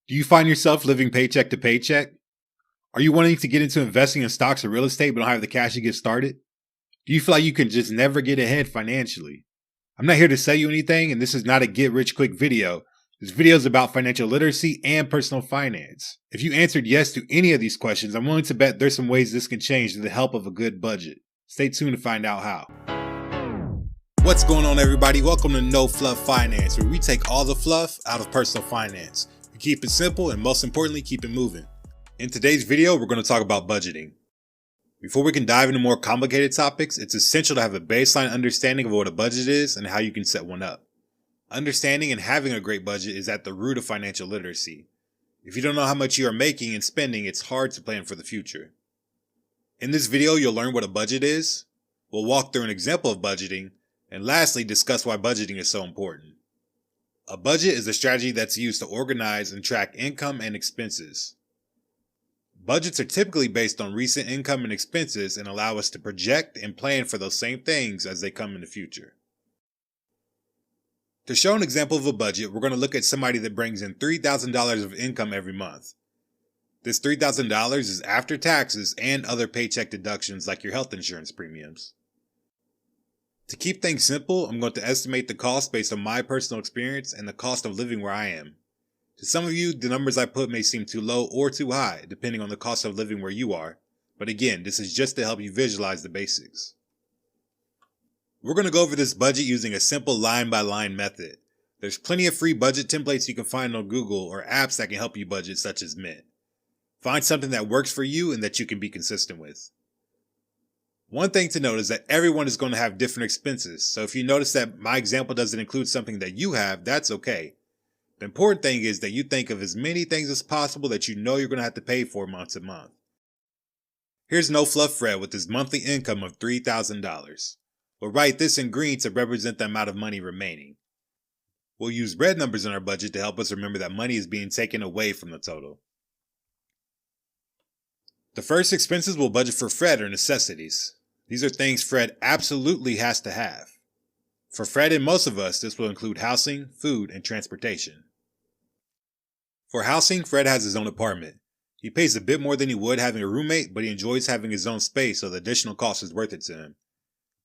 Do you find yourself living paycheck to paycheck? Are you wanting to get into investing in stocks or real estate but don't have the cash to get started? Do you feel like you can just never get ahead financially? I'm not here to sell you anything, and this is not a get rich quick video. This video is about financial literacy and personal finance. If you answered yes to any of these questions, I'm willing to bet there's some ways this can change with the help of a good budget. Stay tuned to find out how. What's going on, everybody? Welcome to No Fluff Finance, where we take all the fluff out of personal finance. We keep it simple and, most importantly, keep it moving. In today's video, we're going to talk about budgeting. Before we can dive into more complicated topics, it's essential to have a baseline understanding of what a budget is and how you can set one up. Understanding and having a great budget is at the root of financial literacy. If you don't know how much you are making and spending, it's hard to plan for the future. In this video, you'll learn what a budget is, we'll walk through an example of budgeting, and lastly, discuss why budgeting is so important. A budget is a strategy that's used to organize and track income and expenses. Budgets are typically based on recent income and expenses and allow us to project and plan for those same things as they come in the future. To show an example of a budget, we're going to look at somebody that brings in $3,000 of income every month. This $3,000 is after taxes and other paycheck deductions like your health insurance premiums. To keep things simple, I'm going to estimate the cost based on my personal experience and the cost of living where I am. To some of you, the numbers I put may seem too low or too high, depending on the cost of living where you are. But again, this is just to help you visualize the basics. We're going to go over this budget using a simple line-by-line method. There's plenty of free budget templates you can find on Google or apps that can help you budget, such as Mint. Find something that works for you and that you can be consistent with. One thing to note is that everyone is going to have different expenses, so if you notice that my example doesn't include something that you have, that's okay. The important thing is that you think of as many things as possible that you know you're going to have to pay for month to month. Here's No Fluff Fred with his monthly income of $3,000. We'll write this in green to represent the amount of money remaining. We'll use red numbers in our budget to help us remember that money is being taken away from the total. The first expenses we'll budget for Fred are necessities. These are things Fred absolutely has to have. For Fred and most of us, this will include housing, food, and transportation. For housing, Fred has his own apartment. He pays a bit more than he would having a roommate, but he enjoys having his own space, so the additional cost is worth it to him.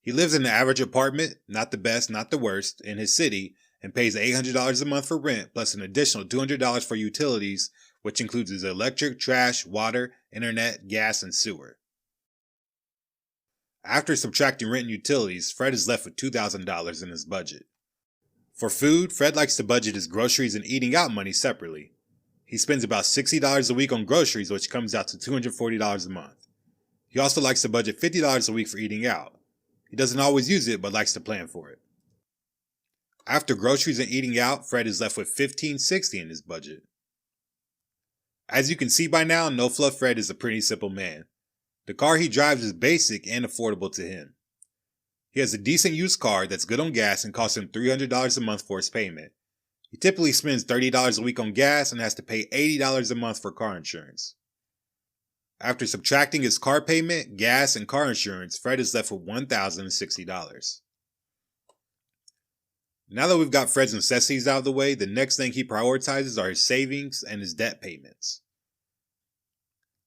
He lives in an average apartment, not the best, not the worst, in his city, and pays $800 a month for rent, plus an additional $200 for utilities, which includes his electric, trash, water, internet, gas, and sewer. After subtracting rent and utilities, Fred is left with $2,000 in his budget. For food, Fred likes to budget his groceries and eating out money separately. He spends about $60 a week on groceries, which comes out to $240 a month. He also likes to budget $50 a week for eating out. He doesn't always use it, but likes to plan for it. After groceries and eating out, Fred is left with $1,560 in his budget. As you can see by now, No Fluff Fred is a pretty simple man. The car he drives is basic and affordable to him. He has a decent used car that's good on gas and costs him $300 a month for his payment. He typically spends $30 a week on gas and has to pay $80 a month for car insurance. After subtracting his car payment, gas, and car insurance, Fred is left with $1,060. Now that we've got Fred's necessities out of the way, the next thing he prioritizes are his savings and his debt payments.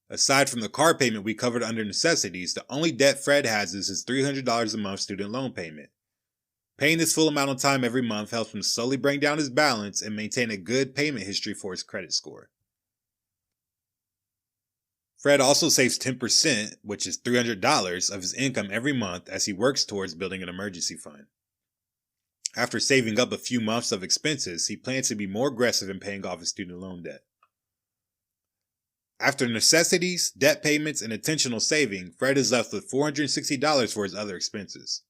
Aside from the car payment we covered under necessities, the only debt Fred has is his $300 a month student loan payment. Paying this full amount on time every month helps him slowly bring down his balance and maintain a good payment history for his credit score. Fred also saves 10%, which is $300, of his income every month as he works towards building an emergency fund. After saving up a few months of expenses, he plans to be more aggressive in paying off his student loan debt. After necessities, debt payments, and intentional saving, Fred is left with $460 for his other expenses.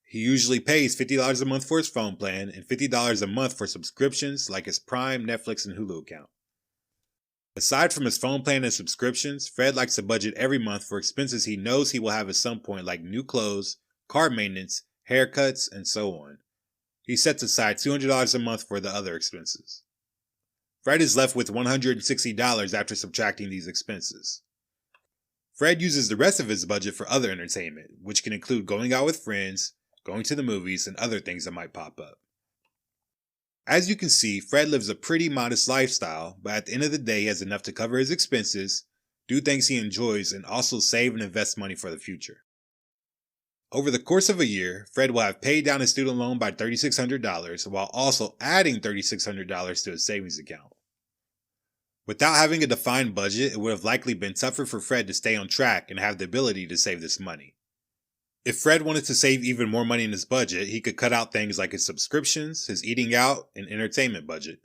He usually pays $50 a month for his phone plan and $50 a month for subscriptions like his Prime, Netflix, and Hulu account. Aside from his phone plan and subscriptions, Fred likes to budget every month for expenses he knows he will have at some point like new clothes, car maintenance, haircuts, and so on. He sets aside $200 a month for the other expenses. Fred is left with $160 after subtracting these expenses. Fred uses the rest of his budget for other entertainment, which can include going out with friends, going to the movies, and other things that might pop up. As you can see, Fred lives a pretty modest lifestyle, but at the end of the day, he has enough to cover his expenses, do things he enjoys, and also save and invest money for the future. Over the course of a year, Fred will have paid down his student loan by $3,600 while also adding $3,600 to his savings account. Without having a defined budget, it would have likely been tougher for Fred to stay on track and have the ability to save this money. If Fred wanted to save even more money in his budget, he could cut out things like his subscriptions, his eating out, and entertainment budget.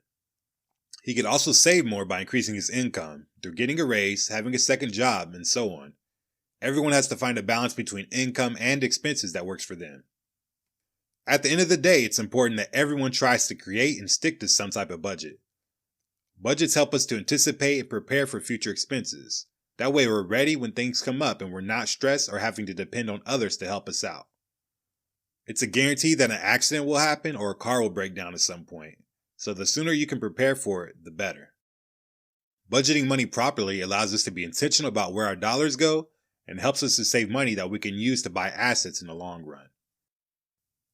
He could also save more by increasing his income through getting a raise, having a second job, and so on. Everyone has to find a balance between income and expenses that works for them. At the end of the day, it's important that everyone tries to create and stick to some type of budget. Budgets help us to anticipate and prepare for future expenses. That way we're ready when things come up and we're not stressed or having to depend on others to help us out. It's a guarantee that an accident will happen or a car will break down at some point, so the sooner you can prepare for it, the better. Budgeting money properly allows us to be intentional about where our dollars go and helps us to save money that we can use to buy assets in the long run.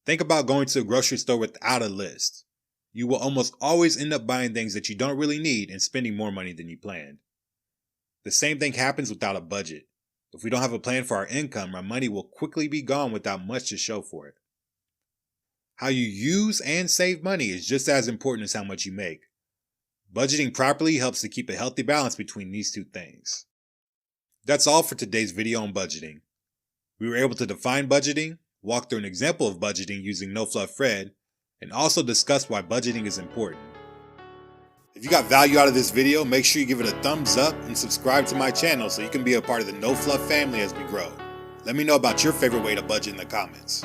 Think about going to a grocery store without a list. You will almost always end up buying things that you don't really need and spending more money than you planned. The same thing happens without a budget. If we don't have a plan for our income, our money will quickly be gone without much to show for it. How you use and save money is just as important as how much you make. Budgeting properly helps to keep a healthy balance between these two things. That's all for today's video on budgeting. We were able to define budgeting, walk through an example of budgeting using No Fluff Fred, and also discuss why budgeting is important. If you got value out of this video, make sure you give it a thumbs up and subscribe to my channel so you can be a part of the No Fluff family as we grow. Let me know about your favorite way to budget in the comments.